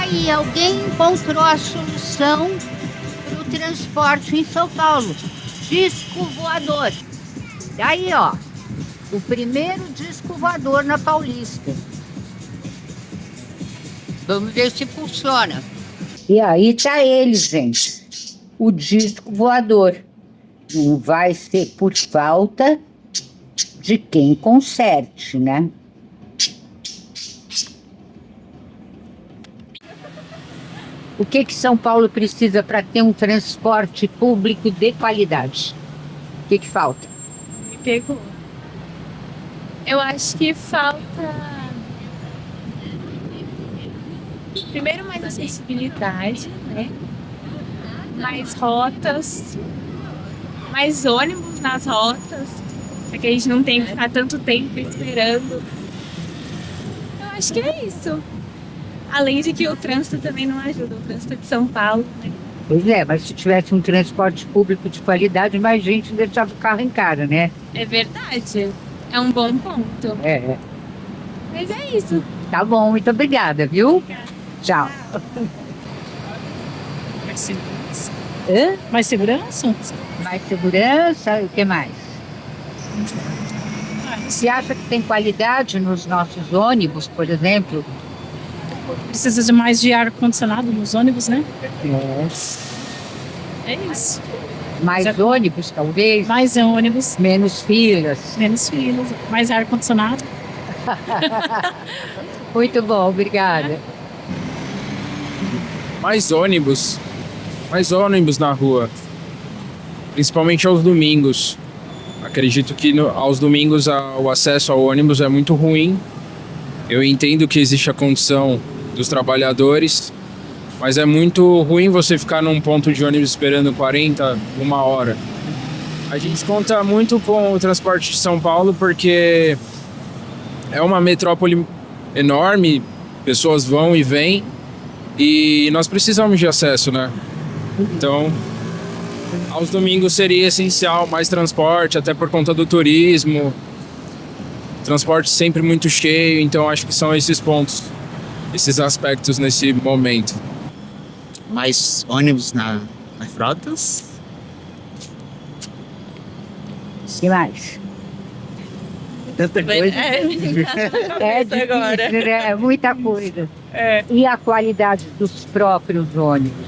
aí, alguém encontrou a solução para o transporte em São Paulo. Disco voador. Daí, ó, o primeiro disco voador na Paulista. Vamos ver se funciona. E aí tá ele, gente. O disco voador. Não vai ser por falta de quem conserte, né? O que São Paulo precisa para ter um transporte público de qualidade? O que falta? Me pegou. Eu acho que falta... Primeiro, mais acessibilidade, né? Mais rotas, mais ônibus nas rotas, para que a gente não tenha que ficar tanto tempo esperando. Eu acho que é isso. Além de que o trânsito também não ajuda, o trânsito de São Paulo, né? Pois é, mas se tivesse um transporte público de qualidade, mais gente deixava o carro em casa, né? É verdade. É um bom ponto. É. Mas é isso. Tá bom, muito obrigada, viu? Tchau. Mais segurança. Hã? Mais segurança? Mais segurança, o que mais? Você acha que tem qualidade nos nossos ônibus, por exemplo? Precisa de mais de ar-condicionado nos ônibus, né? É. É isso. Mais ônibus, talvez? Mais ônibus, Menos filas. menos filas, mais ar-condicionado. Muito bom, obrigada. Mais ônibus na rua, principalmente aos domingos. Acredito que aos domingos o acesso ao ônibus é muito ruim. Eu entendo que existe a condição dos trabalhadores, mas é muito ruim você ficar num ponto de ônibus esperando 40, uma hora. A gente conta muito com o transporte de São Paulo porque é uma metrópole enorme, pessoas vão e vêm, e nós precisamos de acesso, né? Então, aos domingos seria essencial mais transporte, até por conta do turismo. Transporte sempre muito cheio, então acho que são esses pontos, esses aspectos nesse momento. Mais ônibus nas frotas. O que mais? Tanta coisa. É difícil, agora. né? É muita coisa. É. E a qualidade dos próprios ônibus?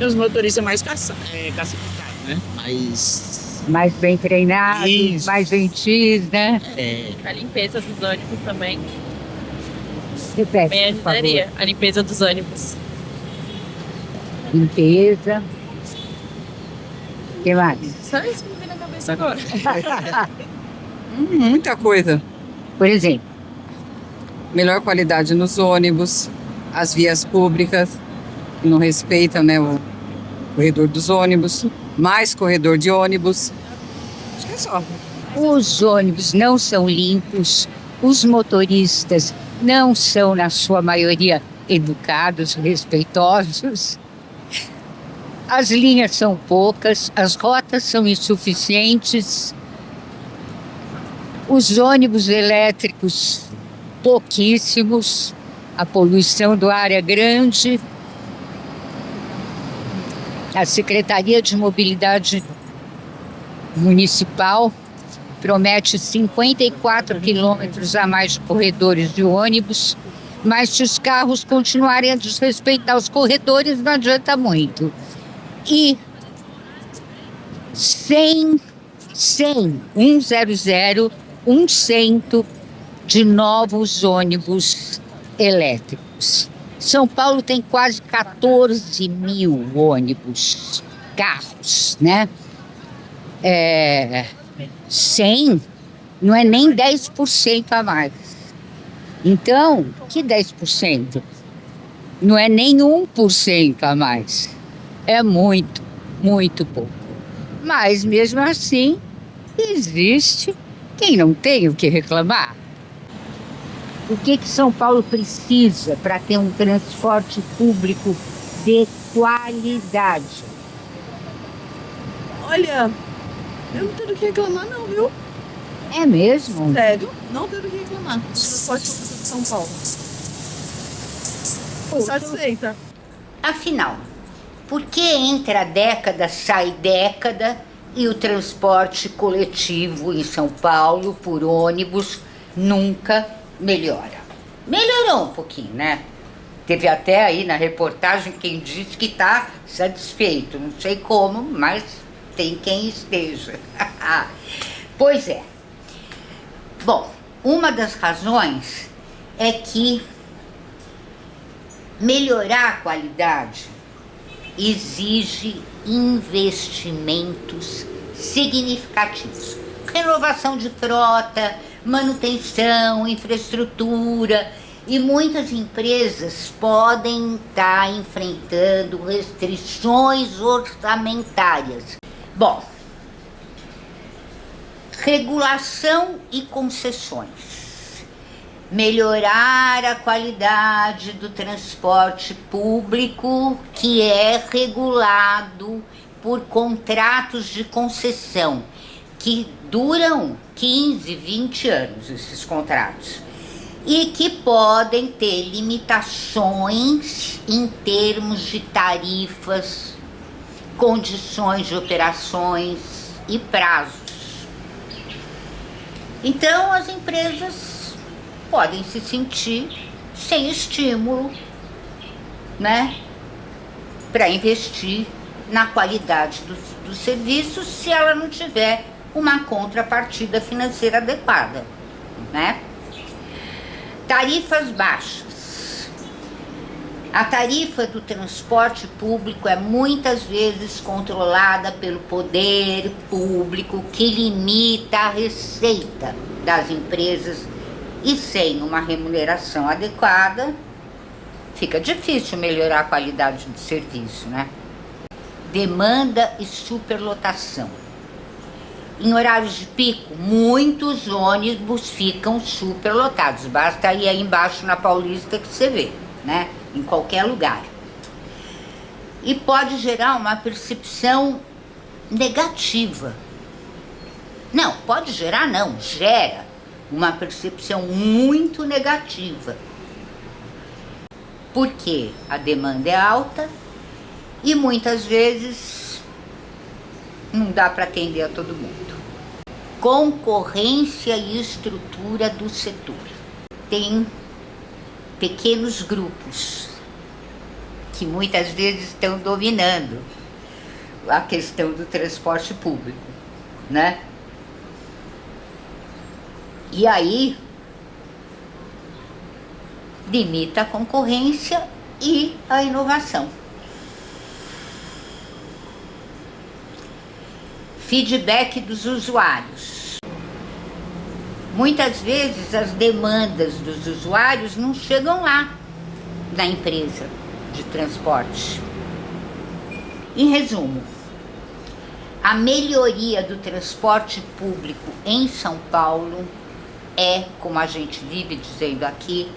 E os motoristas mais classificados, né? Mais bem treinados, Isso. mais gentis, né? A limpeza dos ônibus também. Repete, Bem por favor. ajudaria. A limpeza dos ônibus. Limpeza. O que mais? Só isso que me vem na cabeça agora. Muita coisa. Por exemplo, Melhor qualidade nos ônibus, as vias públicas que não respeitam, né, o corredor dos ônibus, mais corredor de ônibus. Acho que é só. os ônibus não são limpos, os motoristas não são, na sua maioria, educados, respeitosos. As linhas são poucas, as rotas são insuficientes. Os ônibus elétricos, pouquíssimos. A poluição do ar é grande. A Secretaria de Mobilidade Municipal promete 54 quilômetros a mais de corredores de ônibus, mas se os carros continuarem a desrespeitar os corredores, não adianta muito. E 100 de novos ônibus elétricos. São Paulo tem quase 14 mil ônibus, carros, né? 100 não é nem 10% a mais. Então, que 10%? Não é nem 1% a mais. É muito, muito pouco. Mas, mesmo assim, existe quem não tem o que reclamar. O que São Paulo precisa para ter um transporte público de qualidade? Olha, eu não tenho do que reclamar não, viu? É mesmo? Sério, não tenho do que reclamar. Do transporte público de São Paulo. Tô satisfeita. Afinal, por que entra década, sai década e o transporte coletivo em São Paulo por ônibus nunca melhora? Melhorou um pouquinho, né? Teve até aí na reportagem quem disse que está satisfeito. Não sei como, mas tem quem esteja. Pois é. Bom, uma das razões é que melhorar a qualidade exige investimentos significativos. Renovação de frota, manutenção, infraestrutura, e muitas empresas podem estar enfrentando restrições orçamentárias. Bom, regulação e concessões. Melhorar a qualidade do transporte público, que é regulado por contratos de concessão, que duram 15, 20 anos, esses contratos, e que podem ter limitações em termos de tarifas, condições de operações e prazos. Então, as empresas podem se sentir sem estímulo, né, para investir na qualidade dos serviços se ela não tiver uma contrapartida financeira adequada, né? Tarifas baixas. A tarifa do transporte público é muitas vezes controlada pelo poder público, que limita a receita das empresas, e sem uma remuneração adequada, fica difícil melhorar a qualidade do serviço, né? Demanda e superlotação. Em horários de pico, muitos ônibus ficam superlotados. Basta ir aí embaixo na Paulista que você vê, né? Em qualquer lugar. E pode gerar uma percepção negativa. Não, pode gerar não, gera uma percepção muito negativa. Porque a demanda é alta e muitas vezes não dá para atender a todo mundo. Concorrência e estrutura do setor. Tem pequenos grupos que muitas vezes estão dominando a questão do transporte público, né? E aí limita a concorrência e a inovação. Feedback dos usuários. Muitas vezes as demandas dos usuários não chegam lá na empresa de transporte. Em resumo, a melhoria do transporte público em São Paulo é, como a gente vive dizendo aqui,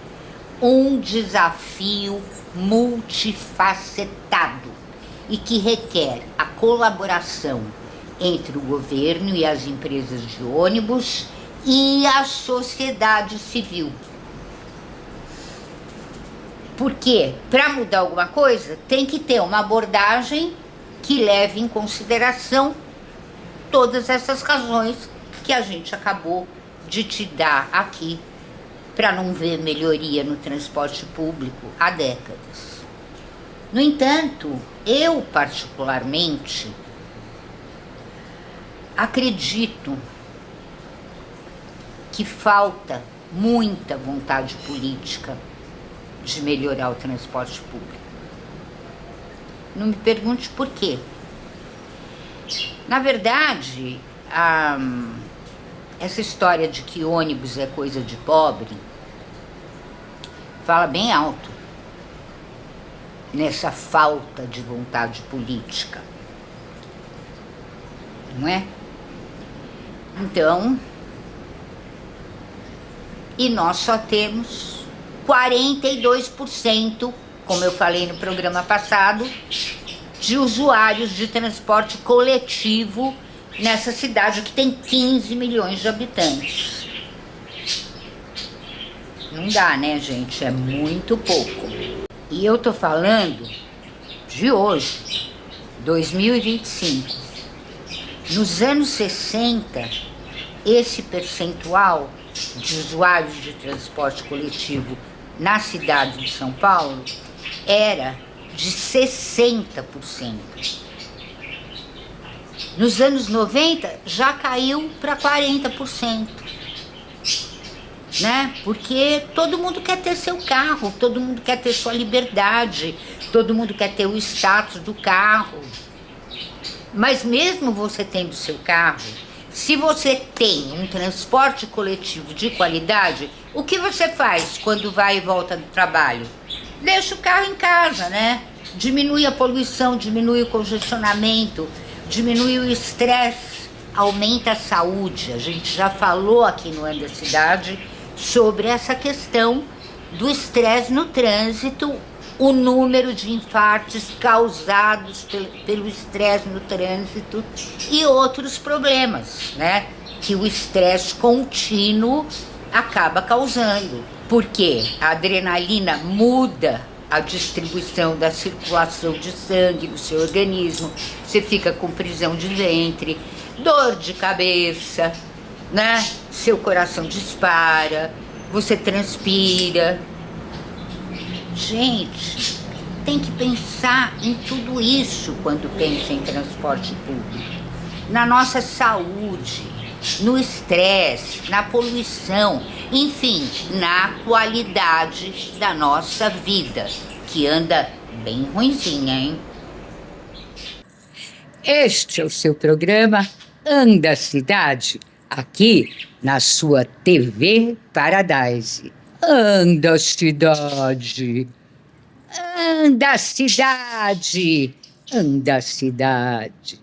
um desafio multifacetado e que requer a colaboração entre o governo e as empresas de ônibus e a sociedade civil. Porque, para mudar alguma coisa, tem que ter uma abordagem que leve em consideração todas essas razões que a gente acabou de te dar aqui, para não ver melhoria no transporte público há décadas. No entanto, eu particularmente acredito que falta muita vontade política de melhorar o transporte público. Não me pergunte por quê. Na verdade, essa história de que ônibus é coisa de pobre fala bem alto nessa falta de vontade política, não é? Então, e nós só temos 42%, como eu falei no programa passado, de usuários de transporte coletivo nessa cidade que tem 15 milhões de habitantes. Não dá, né, gente? É muito pouco. E eu tô falando de hoje, 2025. Nos anos 60, esse percentual de usuários de transporte coletivo na cidade de São Paulo era de 60%. Nos anos 90 já caiu para 40%, né? Porque todo mundo quer ter seu carro, todo mundo quer ter sua liberdade, todo mundo quer ter o status do carro. Mas mesmo você tendo seu carro, se você tem um transporte coletivo de qualidade, o que você faz quando vai e volta do trabalho? Deixa o carro em casa, né? Diminui a poluição, diminui o congestionamento, diminui o estresse, aumenta a saúde. A gente já falou aqui no Ano da Cidade sobre essa questão do estresse no trânsito, o número de infartos causados pelo estresse no trânsito e outros problemas, né? Que o estresse contínuo acaba causando. Porque a adrenalina muda a distribuição da circulação de sangue no seu organismo, você fica com prisão de ventre, dor de cabeça, né? Seu coração dispara, você transpira. Gente, tem que pensar em tudo isso quando pensa em transporte público. Na nossa saúde, no estresse, na poluição, enfim, na qualidade da nossa vida, que anda bem ruinzinha, hein? Este é o seu programa Anda Cidade, aqui na sua TV Paradise. Anda Cidade, anda Cidade, anda Cidade.